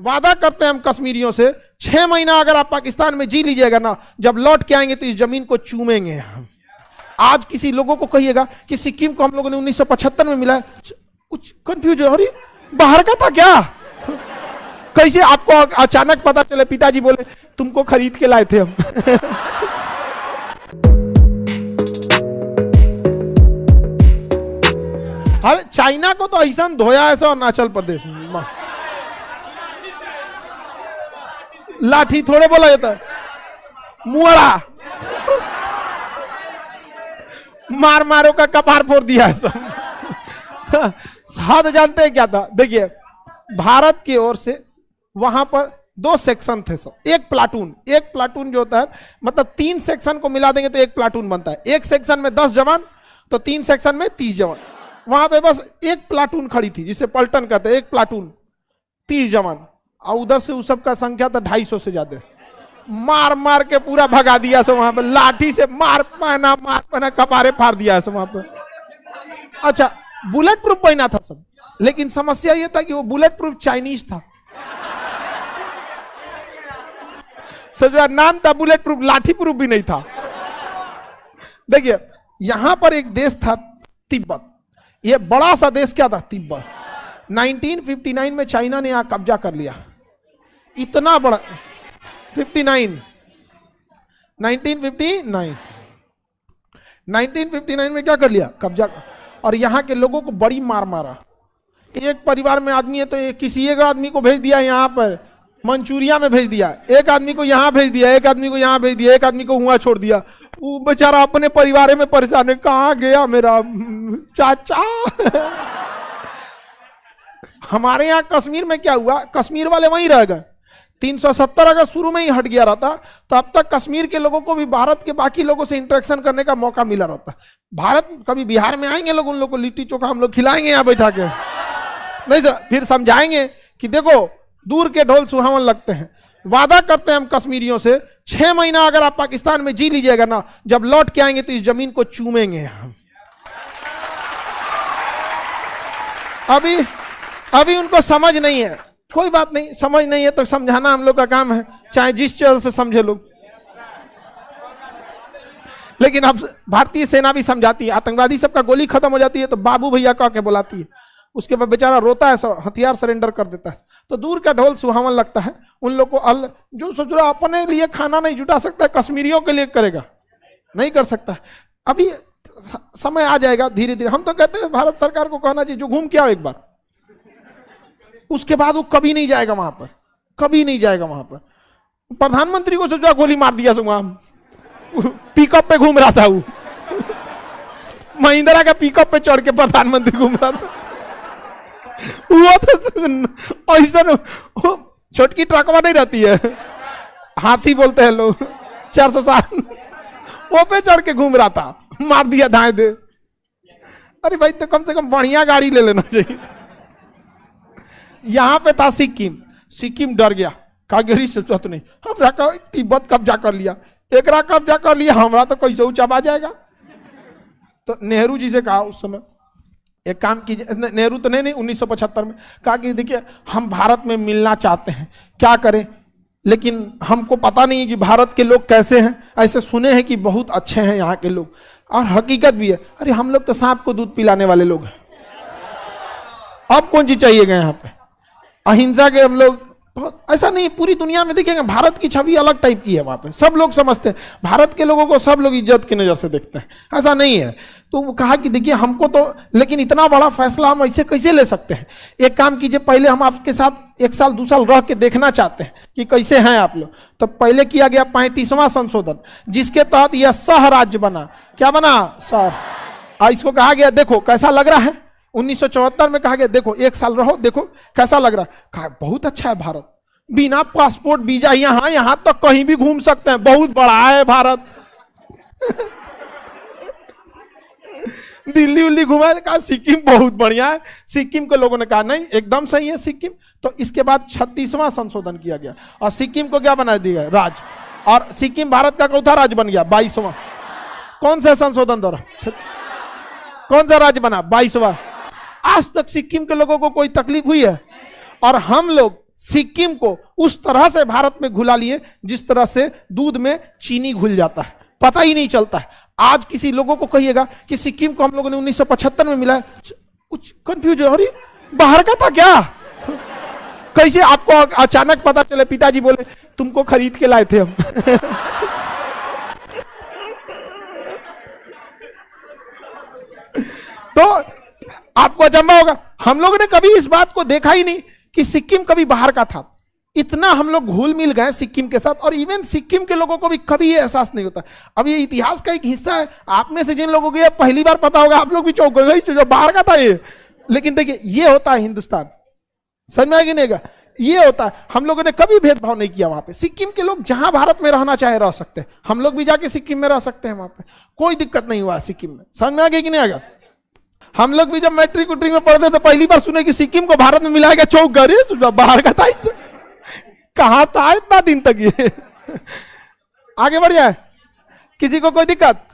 वादा करते हैं हम कश्मीरियों से, 6 महीना अगर आप पाकिस्तान में जी लीजिएगा ना, जब लौट के आएंगे तो इस जमीन को चूमेंगे हम। आज किसी लोगों को कहिएगा कि सिक्किम को हम लोगों ने 1975 में मिला है, कुछ कंफ्यूज हो रही, बाहर का था क्या? कैसे आपको अचानक पता चले? पिताजी बोले तुमको खरीद के लाए थे हम। अरे चाइना को तो ऐसा धोया ऐसा अरुणाचल प्रदेश में, लाठी थोड़े बोला जाता है, मुआड़ा मार मारो का कपार फोड़ दिया है सब। हद जानते हैं क्या था? देखिए भारत की ओर से वहां पर 2 सेक्शन थे सब, एक प्लाटून जो होता है, मतलब 3 सेक्शन को मिला देंगे तो एक प्लाटून बनता है। एक सेक्शन में 10 जवान तो 3 सेक्शन में 30 जवान। वहां पे बस एक प्लाटून खड़ी थी जिसे पलटन कहते हैं, एक प्लाटून 30 जवान, और उधर से उस सब का संख्या था 250 से ज्यादा। मार मार के पूरा भगा दिया सब वहां पे, लाठी से मार पाना कपारे फाड़ दिया सब वहां पे। अच्छा बुलेट प्रूफ पहना था सब, लेकिन समस्या यह था कि वो बुलेट प्रूफ चाइनीज था। सजवा नाम था बुलेट प्रूफ, लाठी प्रूफ भी नहीं था। देखिए यहां पर एक देश था तिब्बत, ये बड़ा सा देश क्या था? तिब्बत। 1959 में चाइना ने यहां कब्जा कर लिया, इतना बड़ा। 1959 में क्या कर लिया? कब्जा। और यहां के लोगों को बड़ी मार मारा। एक परिवार में आदमी है तो किसी एक आदमी को भेज दिया यहां पर मंचूरिया में भेज दिया, एक आदमी को यहां भेज दिया, एक आदमी को यहां भेज दिया, एक आदमी को हुआ छोड़ दिया। वो बेचारा अपने परिवार में परेशान है, कहां गया मेरा चाचा। हमारे यहां कश्मीर में क्या हुआ? कश्मीर वाले वहीं रह गए। 370 अगर शुरू में ही हट गया रहता तो अब तक कश्मीर के लोगों को भी भारत के बाकी लोगों से इंटरेक्शन करने का मौका मिला रहता। भारत कभी बिहार में आएंगे लोग, उन लोग को लिट्टी चोखा हम लोग खिलाएंगे यहाँ बैठा के, नहीं तो फिर समझाएंगे कि देखो दूर के ढोल सुहावन लगते हैं। वादा करते हैं हम कश्मीरियों से, 6 महीना अगर आप पाकिस्तान में जी लीजिएगा ना, जब लौट के आएंगे तो इस जमीन को चूमेंगे हम। अभी उनको समझ नहीं है, कोई बात नहीं, समझ नहीं है तो समझाना हम लोग का काम है, चाहे जिस चल से समझे लोग। लेकिन अब भारतीय सेना भी समझाती है, आतंकवादी सबका गोली खत्म हो जाती है तो बाबू भैया कह के बुलाती है, उसके बाद बेचारा रोता है, हथियार सरेंडर कर देता है। तो दूर का ढोल सुहावन लगता है उन लोग को। जो सोच रहा अपने लिए खाना नहीं जुटा सकता, कश्मीरियों के लिए करेगा, नहीं कर सकता। अभी समय आ जाएगा धीरे धीरे। हम तो कहते हैं भारत सरकार को कहना चाहिए जो घूम के आओ एक बार, उसके बाद वो कभी नहीं जाएगा वहां पर, कभी नहीं जाएगा वहां पर। प्रधानमंत्री को सोचा गोली मार दिया वहां, पिकअप पे घूम रहा था वो, महिंद्रा का पिकअप पे चढ़ के प्रधानमंत्री घूम रहा था। वो तो ऐसा छोटकी ट्रकवा नहीं रहती है, हाथी बोलते हैं लोग, 407, वो पे चढ़ के घूम रहा था, मार दिया धाए दे। अरे भाई तो कम से कम बढ़िया गाड़ी ले लेना चाहिए। यहां पे था सिक्किम डर गया, कागरी सोचत नहीं, हम तिब्बत कब्जा कर लिया, एकरा कब्जा कर लिया, हमारा तो कोई चबा जाएगा। तो नेहरू जी से कहा उस समय, एक काम कीजिए, नेहरू तो नहीं 1975 में कहा कि देखिए हम भारत में मिलना चाहते हैं, क्या करें, लेकिन हमको पता नहीं है कि भारत के लोग कैसे हैं। ऐसे सुने हैं कि बहुत अच्छे हैं यहाँ के लोग, और हकीकत भी है। अरे हम लोग तो सांप को दूध पिलाने वाले लोग हैं, अब कौन चीज चाहिएगा यहाँ पे? अहिंसा के हम लोग, ऐसा नहीं, पूरी दुनिया में देखिएगा भारत की छवि अलग टाइप की है। वहां पे सब लोग समझते हैं, भारत के लोगों को सब लोग इज्जत की नजर से देखते हैं, ऐसा नहीं है। तो वो कहा कि देखिए हमको तो, लेकिन इतना बड़ा फैसला हम ऐसे कैसे ले सकते हैं? एक काम कीजिए, पहले हम आपके साथ 1 साल 2 साल रह के देखना चाहते हैं कि कैसे हैं आप लोग। तो पहले किया गया 35वां संशोधन, जिसके तहत यह सह राज्य बना। क्या बना? सह। इसको कहा गया देखो कैसा लग रहा है। 1974 में कहा गया देखो 1 साल रहो, देखो कैसा लग रहा है। कहा बहुत अच्छा है भारत, बिना पासपोर्ट वीजा यहां तक कहीं भी घूम सकते हैं, बहुत बड़ा है भारत। दिल्ली उल्ली घुमा, कहा सिक्किम बहुत बढ़िया है। सिक्किम के लोगों ने कहा नहीं एकदम सही है सिक्किम। तो इसके बाद 36वां संशोधन किया गया और सिक्किम को क्या बना दिया राज्य, और सिक्किम भारत का चौथा राज्य बन गया। 22वां कौन सा संशोधन द्वारा, कौन सा राज्य बना? 22वां। आज तक सिक्किम के लोगों को कोई तकलीफ हुई है? और हम लोग सिक्किम को उस तरह से भारत में घुला लिए जिस तरह से दूध में चीनी घुल जाता है, पता ही नहीं चलता है। आज किसी लोगों को कहिएगा कि सिक्किम को हम लोगों ने 1975 में मिला है, कुछ कंफ्यूज हो रही, बाहर का था क्या? कैसे आपको अचानक पता चले? पिताजी बोले तुमको खरीद के लाए थे हम। तो आपको अचंभा होगा, हम लोगों ने कभी इस बात को देखा ही नहीं कि सिक्किम कभी बाहर का था। इतना हम लोग घुल मिल गए सिक्किम के साथ, और इवन सिक्किम के लोगों को भी कभी ये एहसास नहीं होता। अब ये इतिहास का एक हिस्सा है। आप में से जिन लोगों को ये पहली बार पता होगा, आप लोग भी चौंक गए जो बाहर का था ये। लेकिन देखिए, ये होता है हिंदुस्तान, समझ में आएगी नहीं? ये होता है। हम लोगों ने कभी भेदभाव नहीं किया वहां पे। सिक्किम के लोग जहां भारत में रहना चाहे रह सकते हैं, हम लोग भी जाके सिक्किम में रह सकते हैं, वहां पे कोई दिक्कत नहीं हुआ सिक्किम में। समझ में आ गया कि नहीं आ गया? हम लोग भी जब मैट्रिक उट्रिक में पढ़ते तो पहली बार सुने कि सिक्किम को भारत में मिलाएगा, चौक गए तो बाहर का था, कहां था इतना दिन तक ये। आगे बढ़ जाए, किसी को कोई दिक्कत?